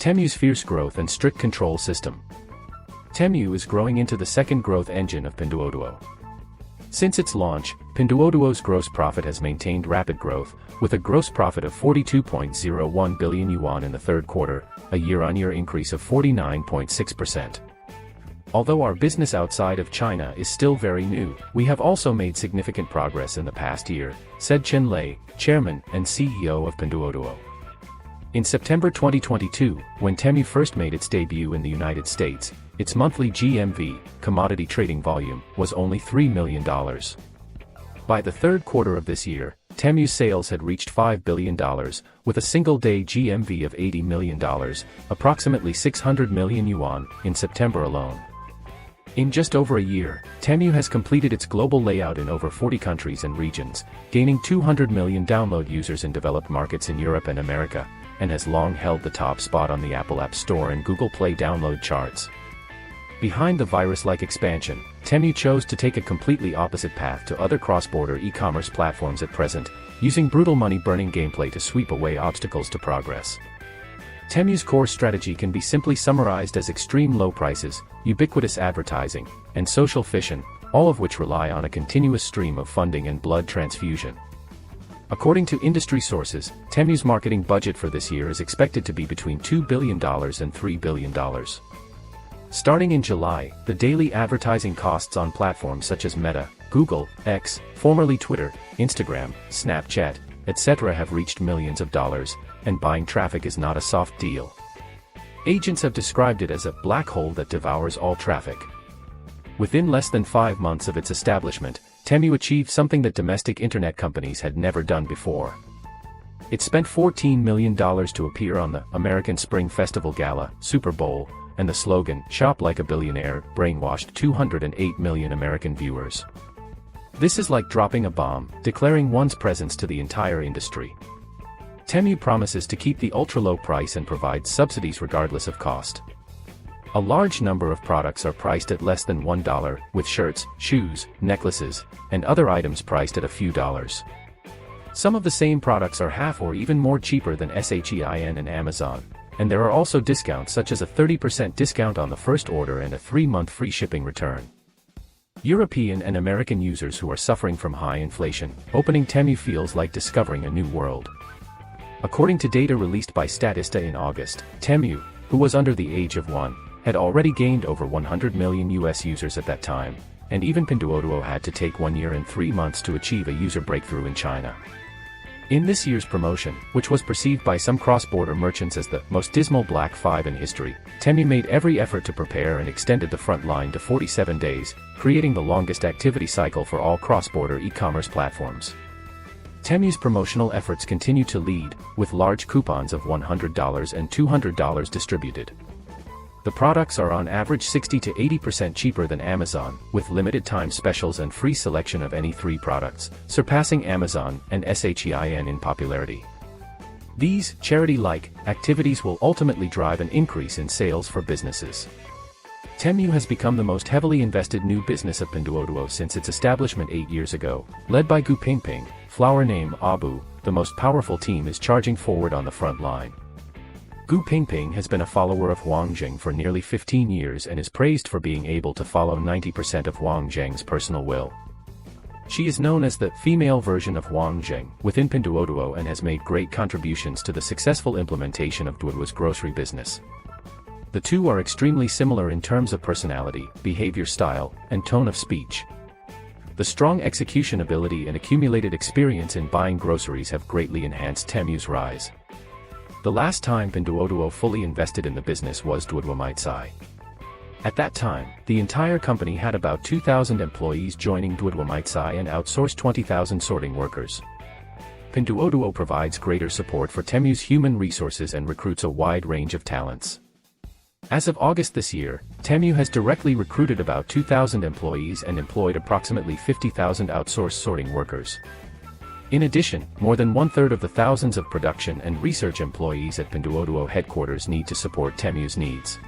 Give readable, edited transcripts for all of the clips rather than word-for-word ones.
Temu's fierce growth and strict control system. Temu is growing into the second growth engine of Pinduoduo. Since its launch, Pinduoduo's gross profit has maintained rapid growth, with a gross profit of 42.01 billion yuan in the third quarter, a year-on-year increase of 49.6%. Although our business outside of China is still very new, we have also made significant progress in the past year, said Chen Lei, chairman and CEO of Pinduoduo. In September 2022, when Temu first made its debut in the United States, its monthly GMV, commodity trading volume, was only $3 million. By the third quarter of this year, Temu's sales had reached $5 billion, with a single-day GMV of $80 million, approximately 600 million yuan, in September alone. In just over a year, Temu has completed its global layout in over 40 countries and regions, gaining 200 million download users in developed markets in Europe and America, and has long held the top spot on the Apple App Store and Google Play download charts. Behind the virus-like expansion, Temu chose to take a completely opposite path to other cross-border e-commerce platforms at present, using brutal money-burning gameplay to sweep away obstacles to progress. Temu's core strategy can be simply summarized as extreme low prices, ubiquitous advertising, and social fission, all of which rely on a continuous stream of funding and blood transfusion. According to industry sources, Temu's marketing budget for this year is expected to be between $2 billion and $3 billion. Starting in July, the daily advertising costs on platforms such as Meta, Google, X, formerly Twitter, Instagram, Snapchat, etc. have reached millions of dollars, and buying traffic is not a soft deal. Agents have described it as a black hole that devours all traffic. Within less than 5 months of its establishment, Temu achieved something that domestic internet companies had never done before. It spent $14 million to appear on the American Spring Festival Gala, Super Bowl, and the slogan, "Shop like a billionaire," brainwashed 208 million American viewers. This is like dropping a bomb, declaring one's presence to the entire industry. Temu promises to keep the ultra-low price and provides subsidies regardless of cost. A large number of products are priced at less than $1, with shirts, shoes, necklaces, and other items priced at a few dollars. Some of the same products are half or even more cheaper than Shein and Amazon, and there are also discounts such as a 30% discount on the first order and a 3-month free shipping return. European and American users who are suffering from high inflation, opening Temu feels like discovering a new world. According to data released by Statista in August, Temu, who was under the age of 1, had already gained over 100 million US users at that time, and even Pinduoduo had to take 1 year and 3 months to achieve a user breakthrough in China. In this year's promotion, which was perceived by some cross-border merchants as the most dismal Black 5 in history, Temu made every effort to prepare and extended the front line to 47 days, creating the longest activity cycle for all cross-border e-commerce platforms. Temu's promotional efforts continue to lead, with large coupons of $100 and $200 distributed. The products are on average 60 to 80% cheaper than Amazon, with limited time specials and free selection of any 3 products, surpassing Amazon and Shein in popularity. These charity-like activities will ultimately drive an increase in sales for businesses. Temu has become the most heavily invested new business of Pinduoduo since its establishment 8 years ago. Led by Gu Pingping, flower name Abu, the most powerful team is charging forward on the front line. Gu Pingping has been a follower of Wang Zheng for nearly 15 years and is praised for being able to follow 90% of Wang Zheng's personal will. She is known as the female version of Wang Zheng within Pinduoduo and has made great contributions to the successful implementation of Duoduo's grocery business. The two are extremely similar in terms of personality, behavior style, and tone of speech. The strong execution ability and accumulated experience in buying groceries have greatly enhanced Temu's rise. The last time Pinduoduo fully invested in the business was Duoduo Maicai. At that time, the entire company had about 2,000 employees joining Duoduo Maicai and outsourced 20,000 sorting workers. Pinduoduo provides greater support for Temu's human resources and recruits a wide range of talents. As of August this year, Temu has directly recruited about 2,000 employees and employed approximately 50,000 outsourced sorting workers. In addition, more than 1/3 of the thousands of production and research employees at Pinduoduo headquarters need to support Temu's needs.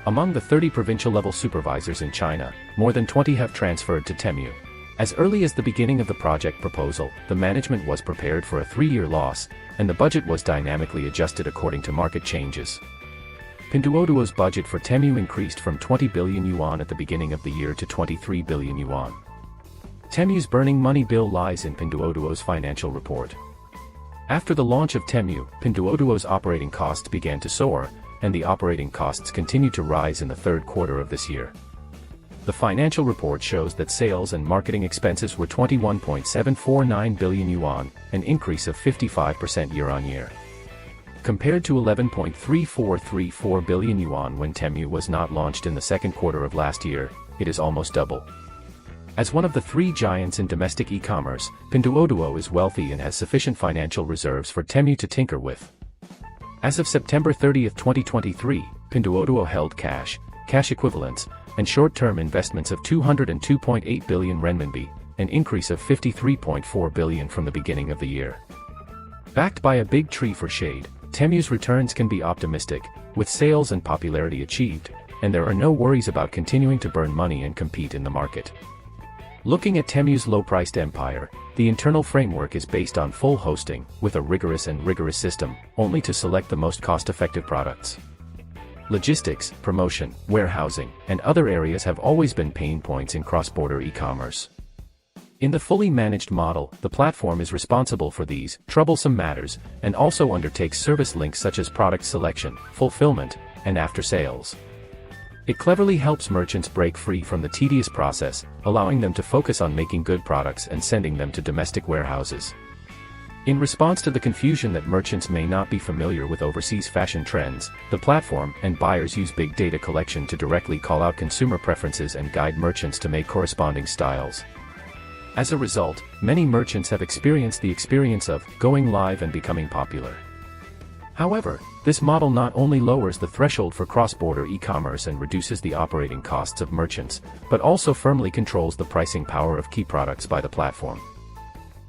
Among the 30 provincial-level supervisors in China, more than 20 have transferred to Temu. As early as the beginning of the project proposal, the management was prepared for a 3-year loss, and the budget was dynamically adjusted according to market changes. Pinduoduo's budget for Temu increased from 20 billion yuan at the beginning of the year to 23 billion yuan. Temu's burning money bill lies in Pinduoduo's financial report. After the launch of Temu, Pinduoduo's operating costs began to soar, and the operating costs continued to rise in the third quarter of this year. The financial report shows that sales and marketing expenses were 21.749 billion yuan, an increase of 55% year-on-year. Compared to 11.3434 billion yuan when Temu was not launched in the second quarter of last year, it is almost double. As one of the three giants in domestic e-commerce, Pinduoduo is wealthy and has sufficient financial reserves for Temu to tinker with. As of September 30, 2023, Pinduoduo held cash equivalents, and short-term investments of 202.8 billion renminbi, an increase of 53.4 billion from the beginning of the year. Backed by a big tree for shade, Temu's returns can be optimistic, with sales and popularity achieved, and there are no worries about continuing to burn money and compete in the market. Looking at Temu's low-priced empire, the internal framework is based on full hosting, with a rigorous system, only to select the most cost-effective products. Logistics, promotion, warehousing, and other areas have always been pain points in cross-border e-commerce. In the fully managed model, the platform is responsible for these troublesome matters, and also undertakes service links such as product selection, fulfillment, and after-sales. It cleverly helps merchants break free from the tedious process, allowing them to focus on making good products and sending them to domestic warehouses. In response to the confusion that merchants may not be familiar with overseas fashion trends, the platform and buyers use big data collection to directly call out consumer preferences and guide merchants to make corresponding styles. As a result, many merchants have experienced the experience of going live and becoming popular. However, this model not only lowers the threshold for cross-border e-commerce and reduces the operating costs of merchants, but also firmly controls the pricing power of key products by the platform.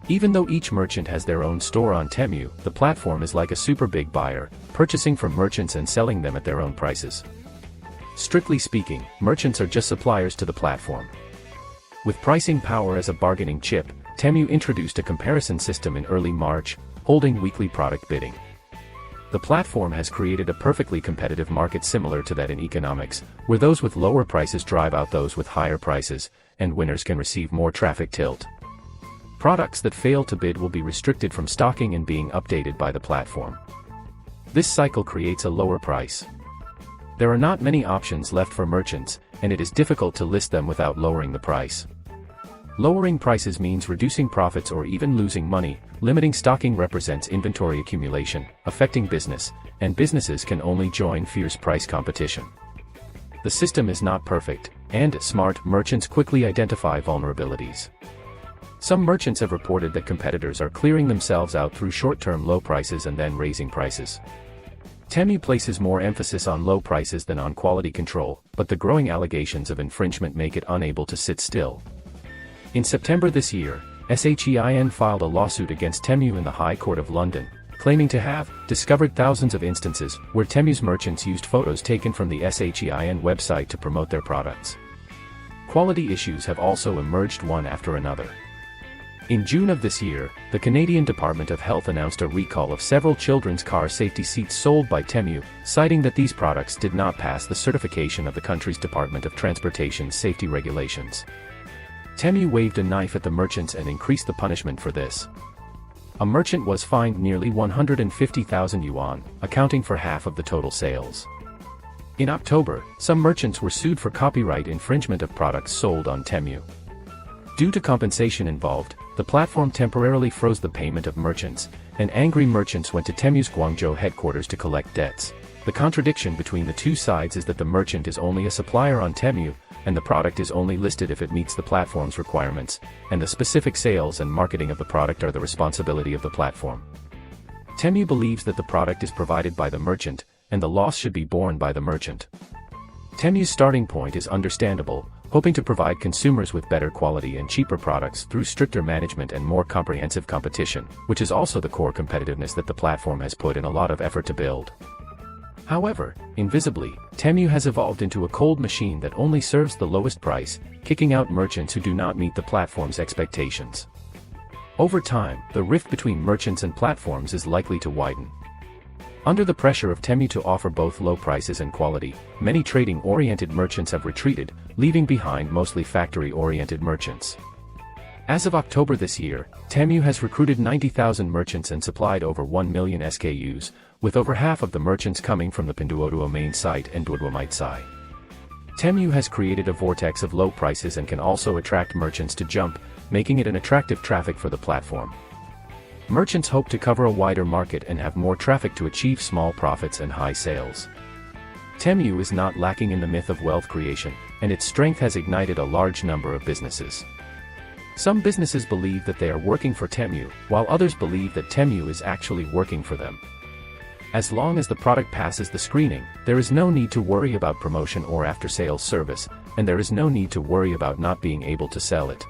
Even though each merchant has their own store on Temu, the platform is like a super big buyer, purchasing from merchants and selling them at their own prices. Strictly speaking, merchants are just suppliers to the platform. With pricing power as a bargaining chip, Temu introduced a comparison system in early March, holding weekly product bidding. The platform has created a perfectly competitive market similar to that in economics, where those with lower prices drive out those with higher prices, and winners can receive more traffic tilt. Products that fail to bid will be restricted from stocking and being updated by the platform. This cycle creates a lower price. There are not many options left for merchants, and it is difficult to list them without lowering the price. Lowering prices means reducing profits or even losing money. Limiting stocking represents inventory accumulation, affecting business, and businesses can only join fierce price competition. The system is not perfect, and smart merchants quickly identify vulnerabilities. Some merchants have reported that competitors are clearing themselves out through short-term low prices and then raising prices. Temu places more emphasis on low prices than on quality control, but the growing allegations of infringement make it unable to sit still. In September this year, SHEIN filed a lawsuit against Temu in the High Court of London, claiming to have discovered thousands of instances where Temu's merchants used photos taken from the SHEIN website to promote their products. Quality issues have also emerged one after another. In June of this year, the Canadian Department of Health announced a recall of several children's car safety seats sold by Temu, citing that these products did not pass the certification of the country's Department of Transportation's safety regulations. Temu waved a knife at the merchants and increased the punishment for this. A merchant was fined nearly 150,000 yuan, accounting for half of the total sales. In October, some merchants were sued for copyright infringement of products sold on Temu. Due to compensation involved, the platform temporarily froze the payment of merchants, and angry merchants went to Temu's Guangzhou headquarters to collect debts. The contradiction between the two sides is that the merchant is only a supplier on Temu, and the product is only listed if it meets the platform's requirements, and the specific sales and marketing of the product are the responsibility of the platform. Temu believes that the product is provided by the merchant, and the loss should be borne by the merchant. Temu's starting point is understandable, hoping to provide consumers with better quality and cheaper products through stricter management and more comprehensive competition, which is also the core competitiveness that the platform has put in a lot of effort to build. However, invisibly, Temu has evolved into a cold machine that only serves the lowest price, kicking out merchants who do not meet the platform's expectations. Over time, the rift between merchants and platforms is likely to widen. Under the pressure of Temu to offer both low prices and quality, many trading-oriented merchants have retreated, leaving behind mostly factory-oriented merchants. As of October this year, Temu has recruited 90,000 merchants and supplied over 1 million SKUs, with over half of the merchants coming from the Pinduoduo main site and Duoduo. Temu has created a vortex of low prices and can also attract merchants to jump, making it an attractive traffic for the platform. Merchants hope to cover a wider market and have more traffic to achieve small profits and high sales. Temu is not lacking in the myth of wealth creation, and its strength has ignited a large number of businesses. Some businesses believe that they are working for Temu, while others believe that Temu is actually working for them. As long as the product passes the screening, there is no need to worry about promotion or after-sales service, and there is no need to worry about not being able to sell it.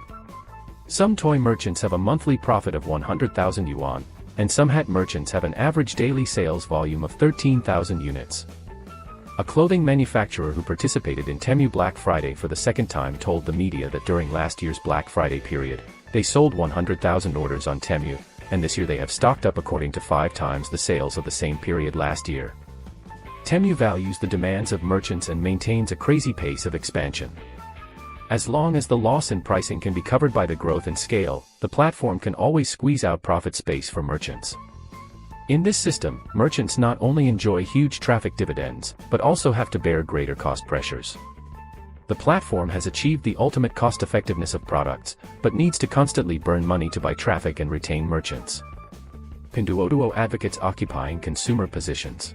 Some toy merchants have a monthly profit of 100,000 yuan, and some hat merchants have an average daily sales volume of 13,000 units. A clothing manufacturer who participated in Temu Black Friday for the second time told the media that during last year's Black Friday period, they sold 100,000 orders on Temu, and this year they have stocked up according to 5 times the sales of the same period last year. Temu values the demands of merchants and maintains a crazy pace of expansion. As long as the loss in pricing can be covered by the growth in scale, the platform can always squeeze out profit space for merchants. In this system, merchants not only enjoy huge traffic dividends, but also have to bear greater cost pressures. The platform has achieved the ultimate cost-effectiveness of products, but needs to constantly burn money to buy traffic and retain merchants. Pinduoduo advocates occupying consumer positions.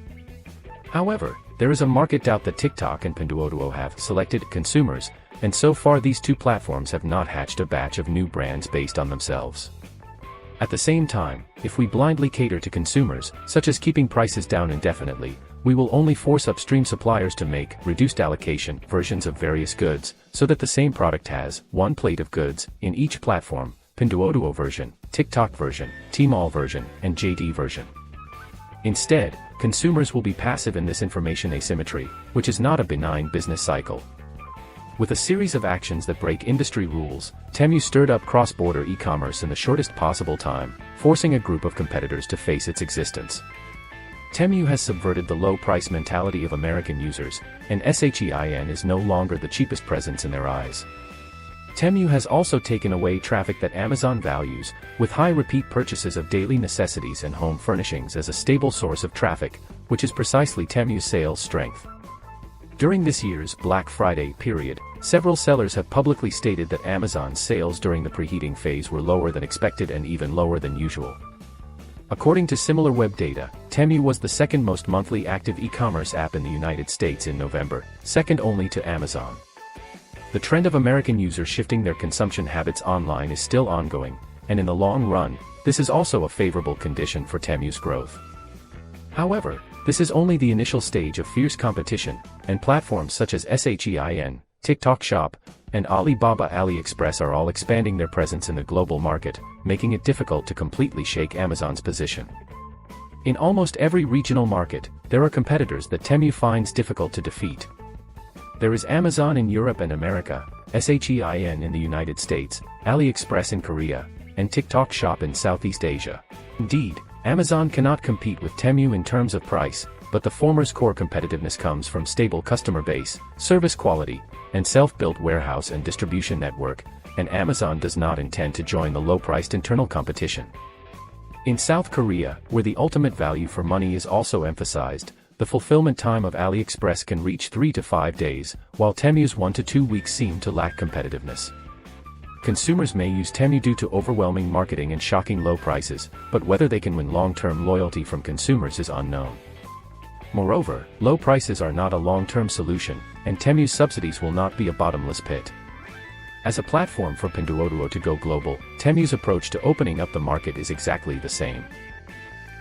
However, there is a market doubt that TikTok and Pinduoduo have selected consumers, and so far these two platforms have not hatched a batch of new brands based on themselves. At the same time, if we blindly cater to consumers, such as keeping prices down indefinitely, we will only force upstream suppliers to make reduced allocation versions of various goods, so that the same product has one plate of goods in each platform: Pinduoduo version, TikTok version, Tmall version, and JD version. Instead, consumers will be passive in this information asymmetry, which is not a benign business cycle. With a series of actions that break industry rules, Temu stirred up cross-border e-commerce in the shortest possible time, forcing a group of competitors to face its existence. Temu has subverted the low-price mentality of American users, and Shein is no longer the cheapest presence in their eyes. Temu has also taken away traffic that Amazon values, with high repeat purchases of daily necessities and home furnishings as a stable source of traffic, which is precisely Temu's sales strength. During this year's Black Friday period, several sellers have publicly stated that Amazon's sales during the preheating phase were lower than expected and even lower than usual. According to similar web data, Temu was the second most monthly active e-commerce app in the United States in November, second only to Amazon. The trend of American users shifting their consumption habits online is still ongoing, and in the long run, this is also a favorable condition for Temu's growth. However, this is only the initial stage of fierce competition, and platforms such as Shein, TikTok Shop, and Alibaba AliExpress are all expanding their presence in the global market, making it difficult to completely shake Amazon's position. In almost every regional market, there are competitors that Temu finds difficult to defeat. There is Amazon in Europe and America, Shein in the United States, AliExpress in Korea, and TikTok Shop in Southeast Asia. Indeed, Amazon cannot compete with Temu in terms of price, but the former's core competitiveness comes from stable customer base, service quality, and self-built warehouse and distribution network, and Amazon does not intend to join the low-priced internal competition. In South Korea, where the ultimate value for money is also emphasized, the fulfillment time of AliExpress can reach 3 to 5 days, while Temu's 1 to 2 weeks seem to lack competitiveness. Consumers may use Temu due to overwhelming marketing and shocking low prices, but whether they can win long-term loyalty from consumers is unknown. Moreover, low prices are not a long-term solution, and Temu's subsidies will not be a bottomless pit. As a platform for Pinduoduo to go global, Temu's approach to opening up the market is exactly the same.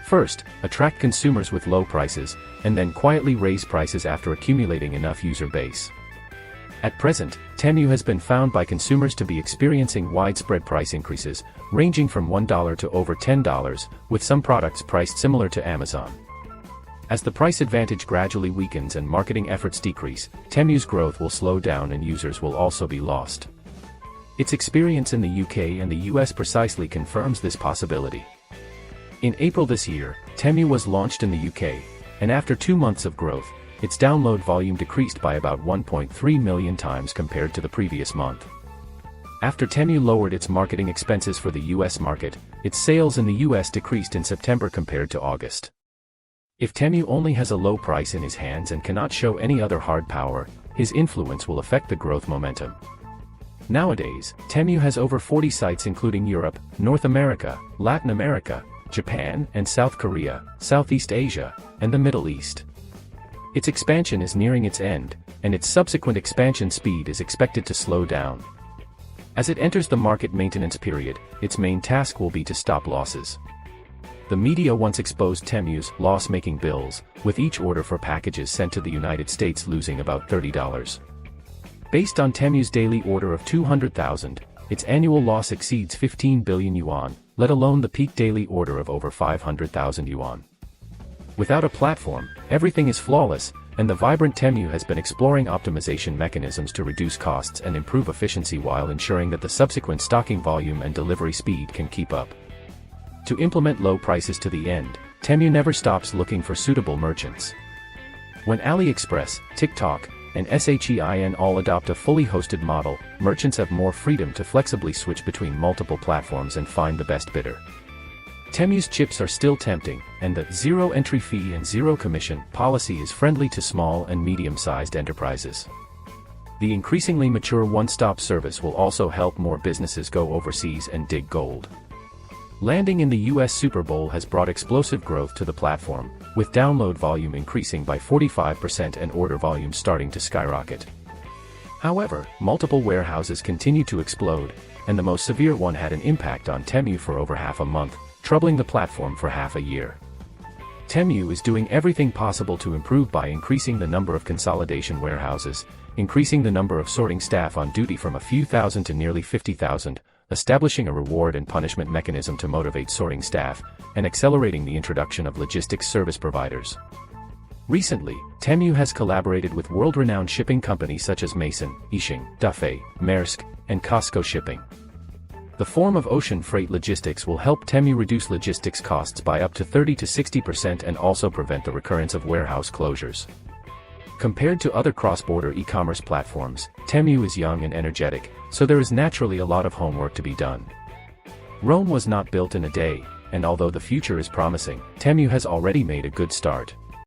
First, attract consumers with low prices, and then quietly raise prices after accumulating enough user base. At present, Temu has been found by consumers to be experiencing widespread price increases, ranging from $1 to over $10, with some products priced similar to Amazon. As the price advantage gradually weakens and marketing efforts decrease, Temu's growth will slow down and users will also be lost. Its experience in the UK and the US precisely confirms this possibility. In April this year, Temu was launched in the UK, and after 2 months of growth, its download volume decreased by about 1.3 million times compared to the previous month. After Temu lowered its marketing expenses for the US market, its sales in the US decreased in September compared to August. If Temu only has a low price in his hands and cannot show any other hard power, his influence will affect the growth momentum. Nowadays, Temu has over 40 sites including Europe, North America, Latin America, Japan and South Korea, Southeast Asia, and the Middle East. Its expansion is nearing its end, and its subsequent expansion speed is expected to slow down. As it enters the market maintenance period, its main task will be to stop losses. The media once exposed Temu's loss-making bills, with each order for packages sent to the United States losing about $30. Based on Temu's daily order of 200,000, its annual loss exceeds 15 billion yuan, let alone the peak daily order of over 500,000 yuan. Without a platform, everything is flawless, and the vibrant Temu has been exploring optimization mechanisms to reduce costs and improve efficiency while ensuring that the subsequent stocking volume and delivery speed can keep up. To implement low prices to the end, Temu never stops looking for suitable merchants. When AliExpress, TikTok, and Shein all adopt a fully hosted model, merchants have more freedom to flexibly switch between multiple platforms and find the best bidder. Temu's chips are still tempting, and the zero entry fee and zero commission policy is friendly to small and medium-sized enterprises. The increasingly mature one-stop service will also help more businesses go overseas and dig gold. Landing in the US Super Bowl has brought explosive growth to the platform, with download volume increasing by 45% and order volume starting to skyrocket. However, multiple warehouses continue to explode, and the most severe one had an impact on Temu for over half a month, troubling the platform for half a year. Temu is doing everything possible to improve by increasing the number of consolidation warehouses, increasing the number of sorting staff on duty from a few thousand to nearly 50,000, establishing a reward and punishment mechanism to motivate sorting staff, and accelerating the introduction of logistics service providers. Recently, Temu has collaborated with world-renowned shipping companies such as Mason, Yixing, Dafei, Maersk, and Costco Shipping. The form of ocean freight logistics will help Temu reduce logistics costs by up to 30 to 60% and also prevent the recurrence of warehouse closures. Compared to other cross-border e-commerce platforms, Temu is young and energetic, so there is naturally a lot of homework to be done. Rome was not built in a day, and although the future is promising, Temu has already made a good start.